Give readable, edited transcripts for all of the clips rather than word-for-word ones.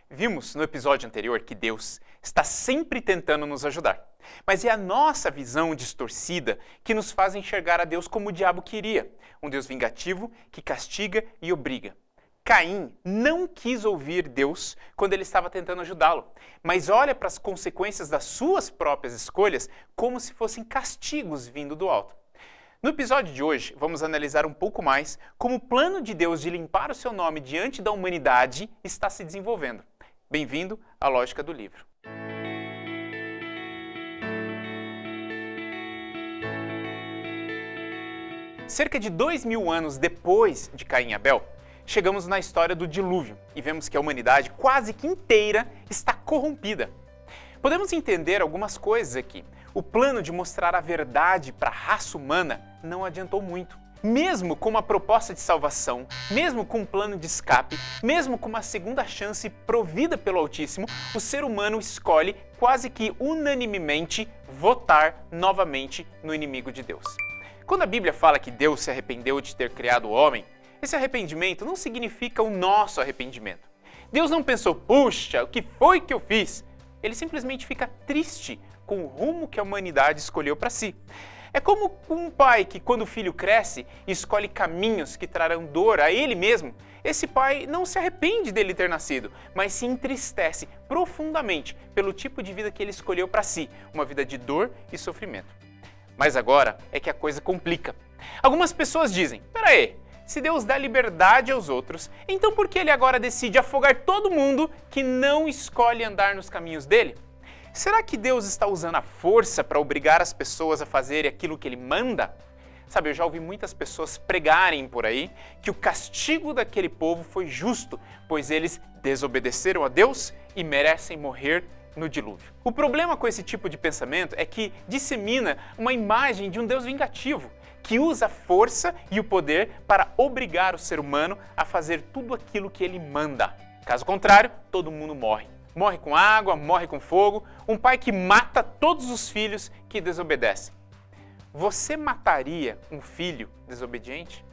Vimos no episódio anterior que Deus está sempre tentando nos ajudar, mas é a nossa visão distorcida que nos faz enxergar a Deus como o diabo queria, um Deus vingativo que castiga e obriga. Caim não quis ouvir Deus quando ele estava tentando ajudá-lo, mas olha para as consequências das suas próprias escolhas como se fossem castigos vindo do alto. No episódio de hoje, vamos analisar um pouco mais como o plano de Deus de limpar o seu nome diante da humanidade está se desenvolvendo. Bem-vindo à Lógica do Livro. Cerca de 2000 anos depois de Caim e Abel, chegamos na história do dilúvio e vemos que a humanidade quase que inteira está corrompida. Podemos entender algumas coisas aqui. O plano de mostrar a verdade para a raça humana não adiantou muito. Mesmo com uma proposta de salvação, mesmo com um plano de escape, mesmo com uma segunda chance provida pelo Altíssimo, o ser humano escolhe quase que unanimemente votar novamente no inimigo de Deus. Quando a Bíblia fala que Deus se arrependeu de ter criado o homem, esse arrependimento não significa o nosso arrependimento. Deus não pensou, puxa, o que foi que eu fiz? Ele simplesmente fica triste com o rumo que a humanidade escolheu para si. É como um pai que, quando o filho cresce, escolhe caminhos que trarão dor a ele mesmo. Esse pai não se arrepende dele ter nascido, mas se entristece profundamente pelo tipo de vida que ele escolheu para si, uma vida de dor e sofrimento. Mas agora é que a coisa complica. Algumas pessoas dizem, peraí, se Deus dá liberdade aos outros, então por que ele agora decide afogar todo mundo que não escolhe andar nos caminhos dele? Será que Deus está usando a força para obrigar as pessoas a fazerem aquilo que ele manda? Sabe, eu já ouvi muitas pessoas pregarem por aí que o castigo daquele povo foi justo, pois eles desobedeceram a Deus e merecem morrer no dilúvio. O problema com esse tipo de pensamento é que dissemina uma imagem de um Deus vingativo, que usa a força e o poder para obrigar o ser humano a fazer tudo aquilo que ele manda. Caso contrário, todo mundo morre. Morre com água, morre com fogo, um pai que mata todos os filhos que desobedecem. Você mataria um filho desobediente?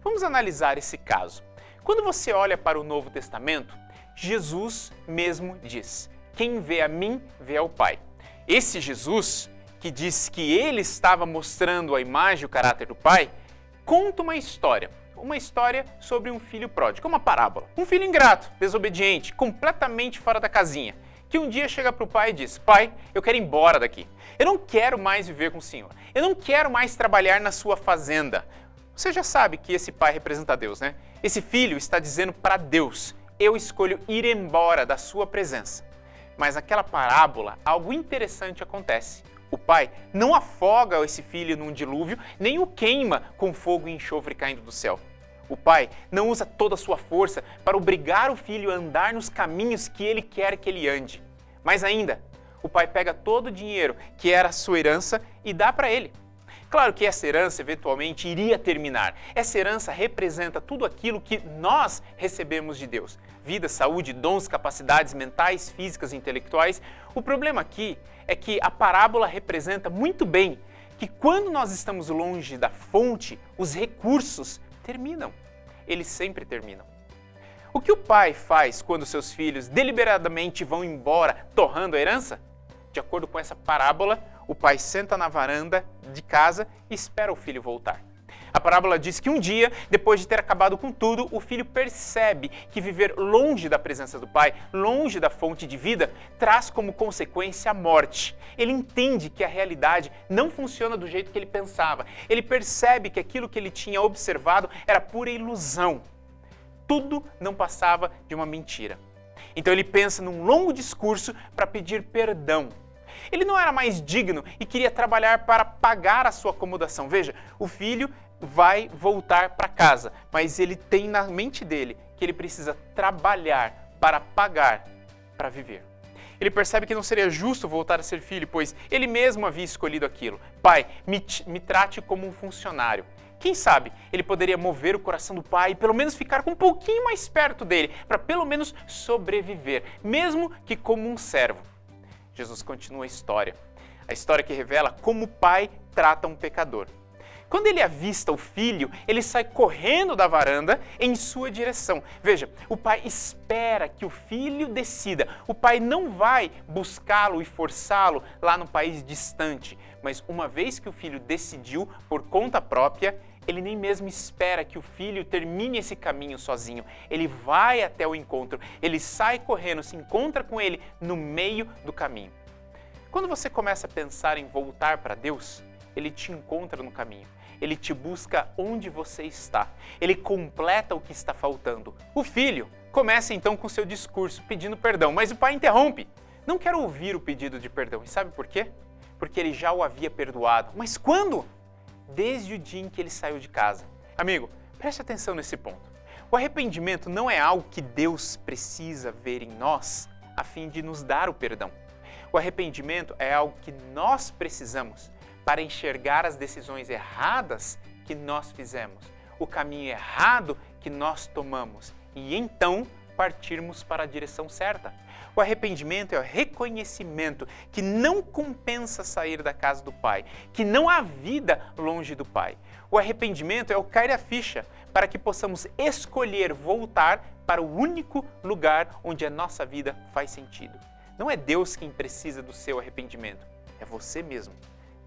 Vamos analisar esse caso. Quando você olha para o Novo Testamento, Jesus mesmo diz, quem vê a mim, vê ao Pai. Esse Jesus, que diz que ele estava mostrando a imagem e o caráter do Pai, conta uma história sobre um filho pródigo, uma parábola. Um filho ingrato, desobediente, completamente fora da casinha, que um dia chega para o pai e diz, pai, eu quero ir embora daqui. Eu não quero mais viver com o senhor. Eu não quero mais trabalhar na sua fazenda. Você já sabe que esse pai representa Deus, né? Esse filho está dizendo para Deus, eu escolho ir embora da sua presença. Mas naquela parábola, algo interessante acontece. O pai não afoga esse filho num dilúvio, nem o queima com fogo e enxofre caindo do céu. O pai não usa toda a sua força para obrigar o filho a andar nos caminhos que ele quer que ele ande. Mas ainda, o pai pega todo o dinheiro que era a sua herança e dá para ele. Claro que essa herança eventualmente iria terminar. Essa herança representa tudo aquilo que nós recebemos de Deus. Vida, saúde, dons, capacidades mentais, físicas e intelectuais. O problema aqui é que a parábola representa muito bem que quando nós estamos longe da fonte, os recursos terminam. Eles sempre terminam. O que o pai faz quando seus filhos deliberadamente vão embora, torrando a herança? De acordo com essa parábola, o pai senta na varanda de casa e espera o filho voltar. A parábola diz que um dia, depois de ter acabado com tudo, o filho percebe que viver longe da presença do pai, longe da fonte de vida, traz como consequência a morte. Ele entende que a realidade não funciona do jeito que ele pensava. Ele percebe que aquilo que ele tinha observado era pura ilusão. Tudo não passava de uma mentira. Então ele pensa num longo discurso para pedir perdão. Ele não era mais digno e queria trabalhar para pagar a sua acomodação. Veja, o filho vai voltar para casa, mas ele tem na mente dele que ele precisa trabalhar para pagar para viver. Ele percebe que não seria justo voltar a ser filho, pois ele mesmo havia escolhido aquilo. Pai, me trate como um funcionário. Quem sabe ele poderia mover o coração do pai e pelo menos ficar um pouquinho mais perto dele, para pelo menos sobreviver, mesmo que como um servo. Jesus continua a história que revela como o pai trata um pecador. Quando ele avista o filho, ele sai correndo da varanda em sua direção. Veja, o pai espera que o filho decida. O pai não vai buscá-lo e forçá-lo lá no país distante. Mas uma vez que o filho decidiu por conta própria, ele nem mesmo espera que o filho termine esse caminho sozinho. Ele vai até o encontro, ele sai correndo, se encontra com ele no meio do caminho. Quando você começa a pensar em voltar para Deus, ele te encontra no caminho. Ele te busca onde você está. Ele completa o que está faltando. O filho começa então com seu discurso pedindo perdão, mas o pai interrompe. Não quero ouvir o pedido de perdão. E sabe por quê? Porque ele já o havia perdoado. Mas quando? Desde o dia em que ele saiu de casa. Amigo, preste atenção nesse ponto. O arrependimento não é algo que Deus precisa ver em nós a fim de nos dar o perdão. O arrependimento é algo que nós precisamos para enxergar as decisões erradas que nós fizemos, o caminho errado que nós tomamos e então partirmos para a direção certa. O arrependimento é o reconhecimento que não compensa sair da casa do Pai, que não há vida longe do Pai. O arrependimento é o cair a ficha para que possamos escolher voltar para o único lugar onde a nossa vida faz sentido. Não é Deus quem precisa do seu arrependimento, é você mesmo.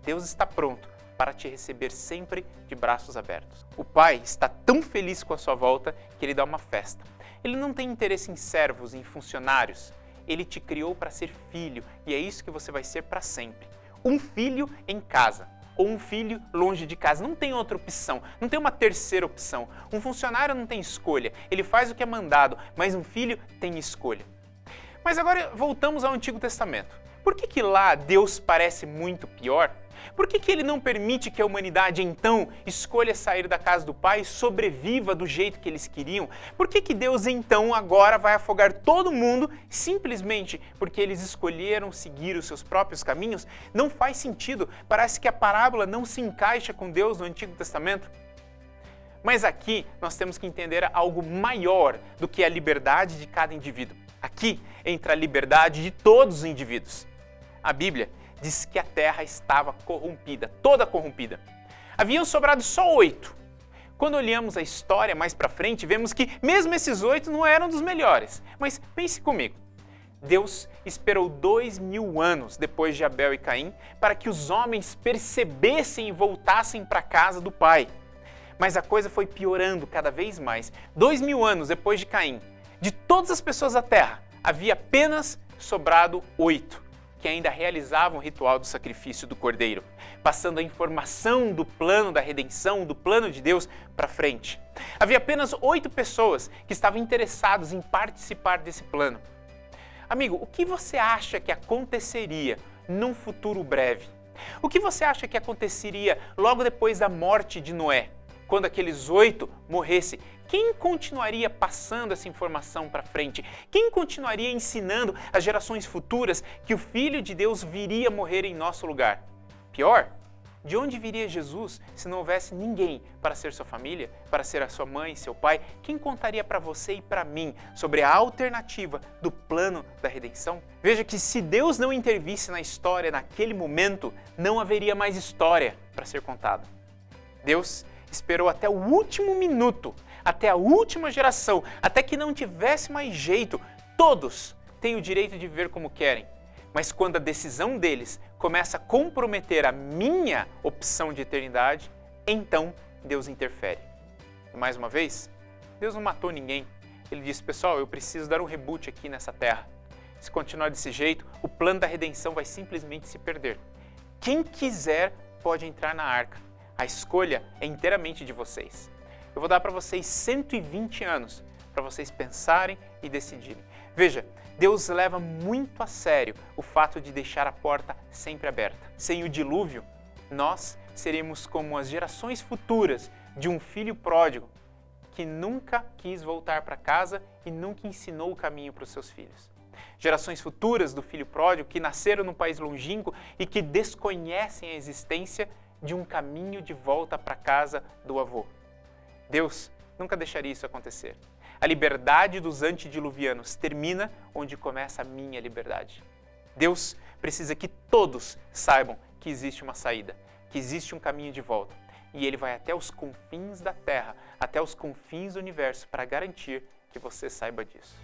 Deus está pronto para te receber sempre de braços abertos. O Pai está tão feliz com a sua volta que ele dá uma festa. Ele não tem interesse em servos, em funcionários. Ele te criou para ser filho e é isso que você vai ser para sempre. Um filho em casa ou um filho longe de casa. Não tem outra opção, não tem uma terceira opção. Um funcionário não tem escolha, ele faz o que é mandado, mas um filho tem escolha. Mas agora voltamos ao Antigo Testamento. Por que lá Deus parece muito pior? Por que ele não permite que a humanidade, então, escolha sair da casa do Pai e sobreviva do jeito que eles queriam? Por que Deus, então, agora vai afogar todo mundo simplesmente porque eles escolheram seguir os seus próprios caminhos? Não faz sentido. Parece que a parábola não se encaixa com Deus no Antigo Testamento. Mas aqui nós temos que entender algo maior do que a liberdade de cada indivíduo. Aqui entra a liberdade de todos os indivíduos. A Bíblia diz que a terra estava corrompida, toda corrompida. Haviam sobrado só 8. Quando olhamos a história mais para frente, vemos que mesmo esses 8 não eram dos melhores. Mas pense comigo, Deus esperou 2000 anos depois de Abel e Caim para que os homens percebessem e voltassem para a casa do Pai. Mas a coisa foi piorando cada vez mais. 2000 anos depois de Caim, de todas as pessoas da terra, havia apenas sobrado 8. Que ainda realizavam o ritual do sacrifício do cordeiro, passando a informação do plano da redenção, do plano de Deus para frente. Havia apenas 8 pessoas que estavam interessadas em participar desse plano. Amigo, o que você acha que aconteceria num futuro breve? O que você acha que aconteceria logo depois da morte de Noé? Quando aqueles 8 morressem, quem continuaria passando essa informação para frente? Quem continuaria ensinando às gerações futuras que o Filho de Deus viria morrer em nosso lugar? Pior, de onde viria Jesus se não houvesse ninguém para ser sua família, para ser a sua mãe, seu pai? Quem contaria para você e para mim sobre a alternativa do plano da redenção? Veja que se Deus não intervisse na história naquele momento, não haveria mais história para ser contada. Deus esperou até o último minuto, até a última geração, até que não tivesse mais jeito. Todos têm o direito de viver como querem, mas quando a decisão deles começa a comprometer a minha opção de eternidade, então Deus interfere. E mais uma vez, Deus não matou ninguém. Ele disse, pessoal, eu preciso dar um reboot aqui nessa terra. Se continuar desse jeito, o plano da redenção vai simplesmente se perder. Quem quiser pode entrar na arca. A escolha é inteiramente de vocês. Eu vou dar para vocês 120 anos para vocês pensarem e decidirem. Veja, Deus leva muito a sério o fato de deixar a porta sempre aberta. Sem o dilúvio, nós seremos como as gerações futuras de um filho pródigo que nunca quis voltar para casa e nunca ensinou o caminho para os seus filhos. Gerações futuras do filho pródigo que nasceram num país longínquo e que desconhecem a existência de um caminho de volta para casa do avô. Deus nunca deixaria isso acontecer. A liberdade dos antediluvianos termina onde começa a minha liberdade. Deus precisa que todos saibam que existe uma saída, que existe um caminho de volta. e ele vai até os confins da Terra, até os confins do universo, para garantir que você saiba disso.